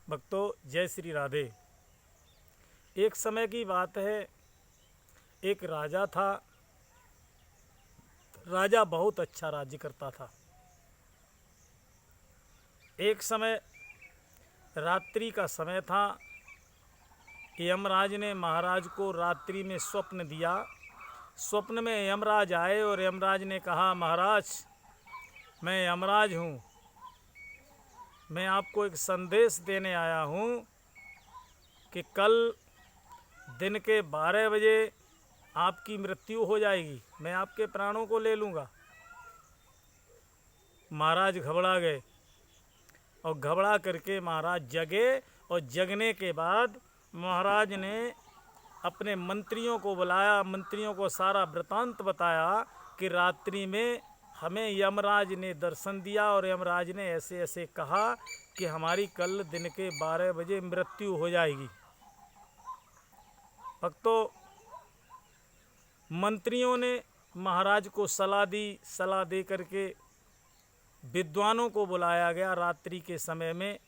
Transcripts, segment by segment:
भक्तों, जय श्री राधे। एक समय की बात है, एक राजा था। राजा बहुत अच्छा राज्य करता था। एक समय रात्रि का समय था। यमराज ने महाराज को रात्रि में स्वप्न दिया। स्वप्न में यमराज आए और यमराज ने कहा, महाराज, मैं यमराज हूँ, मैं आपको एक संदेश देने आया हूँ कि कल दिन के 12 बजे आपकी मृत्यु हो जाएगी, मैं आपके प्राणों को ले लूँगा। महाराज घबरा गए और घबरा करके महाराज जगे और जगने के बाद महाराज ने अपने मंत्रियों को बुलाया, मंत्रियों को सारा वृतांत बताया कि रात्रि में हमें यमराज ने दर्शन दिया और यमराज ने ऐसे ऐसे कहा कि हमारी कल दिन के 12 बजे मृत्यु हो जाएगी। भक्तों, मंत्रियों ने महाराज को सलाह दी। सलाह दे करके विद्वानों को बुलाया गया रात्रि के समय में,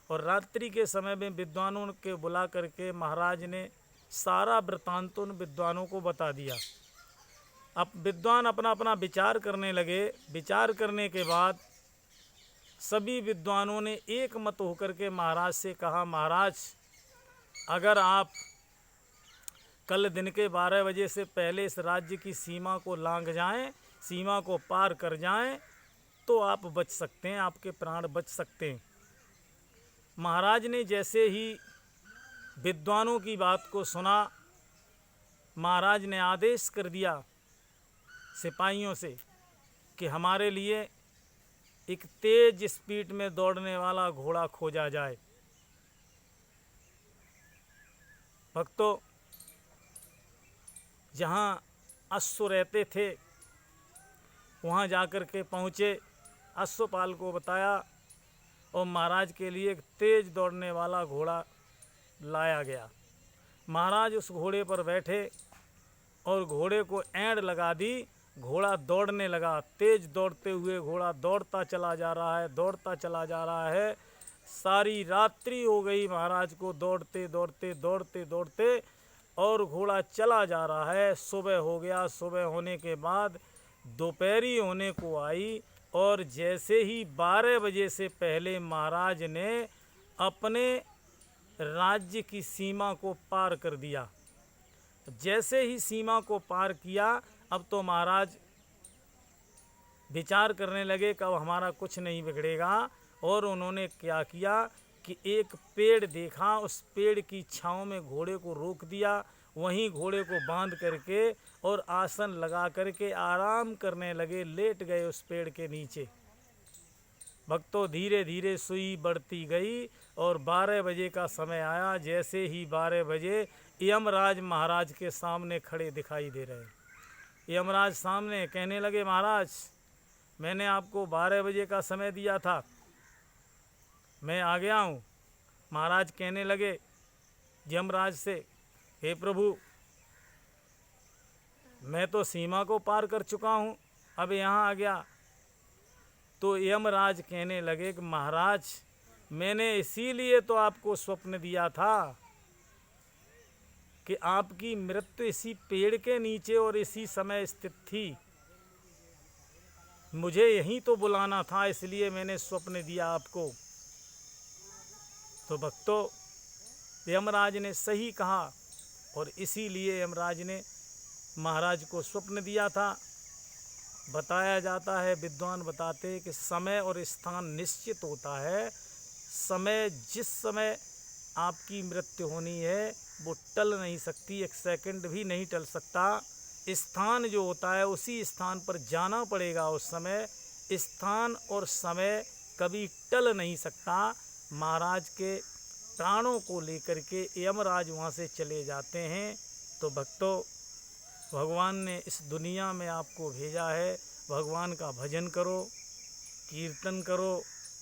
और रात्रि के समय में विद्वानों के बुला करके महाराज ने सारा वृत्तांत उन विद्वानों को बता दिया। अब विद्वान अपना अपना विचार करने लगे। विचार करने के बाद सभी विद्वानों ने एक मत होकर के महाराज से कहा, महाराज, अगर आप कल दिन के 12 बजे से पहले इस राज्य की सीमा को लांघ जाएं, सीमा को पार कर जाएं, तो आप बच सकते हैं, आपके प्राण बच सकते हैं। महाराज ने जैसे ही विद्वानों की बात को सुना, महाराज ने आदेश कर दिया सिपाहियों से कि हमारे लिए एक तेज स्पीड में दौड़ने वाला घोड़ा खोजा जाए। भक्तों, जहाँ अश्व रहते थे वहाँ जाकर के पहुँचे, अश्वपाल को बताया और महाराज के लिए एक तेज दौड़ने वाला घोड़ा लाया गया। महाराज उस घोड़े पर बैठे और घोड़े को ऐंड लगा दी। घोड़ा दौड़ने लगा। तेज दौड़ते हुए घोड़ा दौड़ता चला जा रहा है, दौड़ता चला जा रहा है। सारी रात्रि हो गई महाराज को दौड़ते दौड़ते दौड़ते दौड़ते, और घोड़ा चला जा रहा है। सुबह हो गया। सुबह होने के बाद दोपहरी होने को आई, और जैसे ही 12 बजे से पहले महाराज ने अपने राज्य की सीमा को पार कर दिया। जैसे ही सीमा को पार किया, अब तो महाराज विचार करने लगे कि अब हमारा कुछ नहीं बिगड़ेगा। और उन्होंने क्या किया कि एक पेड़ देखा, उस पेड़ की छांव में घोड़े को रोक दिया। वहीं घोड़े को बांध करके और आसन लगा करके आराम करने लगे, लेट गए उस पेड़ के नीचे। भक्तों, धीरे धीरे सुई बढ़ती गई और 12 बजे का समय आया। जैसे ही 12 बजे यमराज महाराज के सामने खड़े दिखाई दे रहे। यमराज सामने कहने लगे, महाराज, मैंने आपको 12 बजे का समय दिया था, मैं आ गया हूँ। महाराज कहने लगे यमराज से, हे प्रभु, मैं तो सीमा को पार कर चुका हूँ, अब यहाँ आ गया। तो यमराज कहने लगे कि महाराज, मैंने इसीलिए तो आपको स्वप्न दिया था कि आपकी मृत्यु इसी पेड़ के नीचे और इसी समय स्थित थी। मुझे यहीं तो बुलाना था, इसलिए मैंने स्वप्न दिया आपको। तो भक्तों, यमराज ने सही कहा, और इसीलिए यमराज ने महाराज को स्वप्न दिया था। बताया जाता है, विद्वान बताते हैं कि समय और स्थान निश्चित होता है। समय, जिस समय आपकी मृत्यु होनी है वो टल नहीं सकती, एक सेकंड भी नहीं टल सकता। स्थान जो होता है उसी स्थान पर जाना पड़ेगा। उस समय स्थान और समय कभी टल नहीं सकता। महाराज के प्राणों को लेकर के यमराज वहाँ से चले जाते हैं। तो भक्तों, भगवान ने इस दुनिया में आपको भेजा है, भगवान का भजन करो, कीर्तन करो,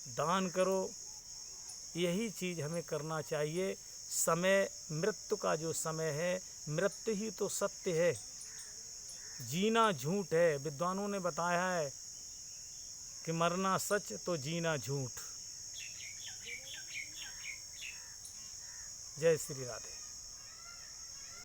दान करो, यही चीज़ हमें करना चाहिए। समय, मृत्यु का जो समय है, मृत्यु ही तो सत्य है, जीना झूठ है। विद्वानों ने बताया है कि मरना सच तो जीना झूठ। जय श्री राधे।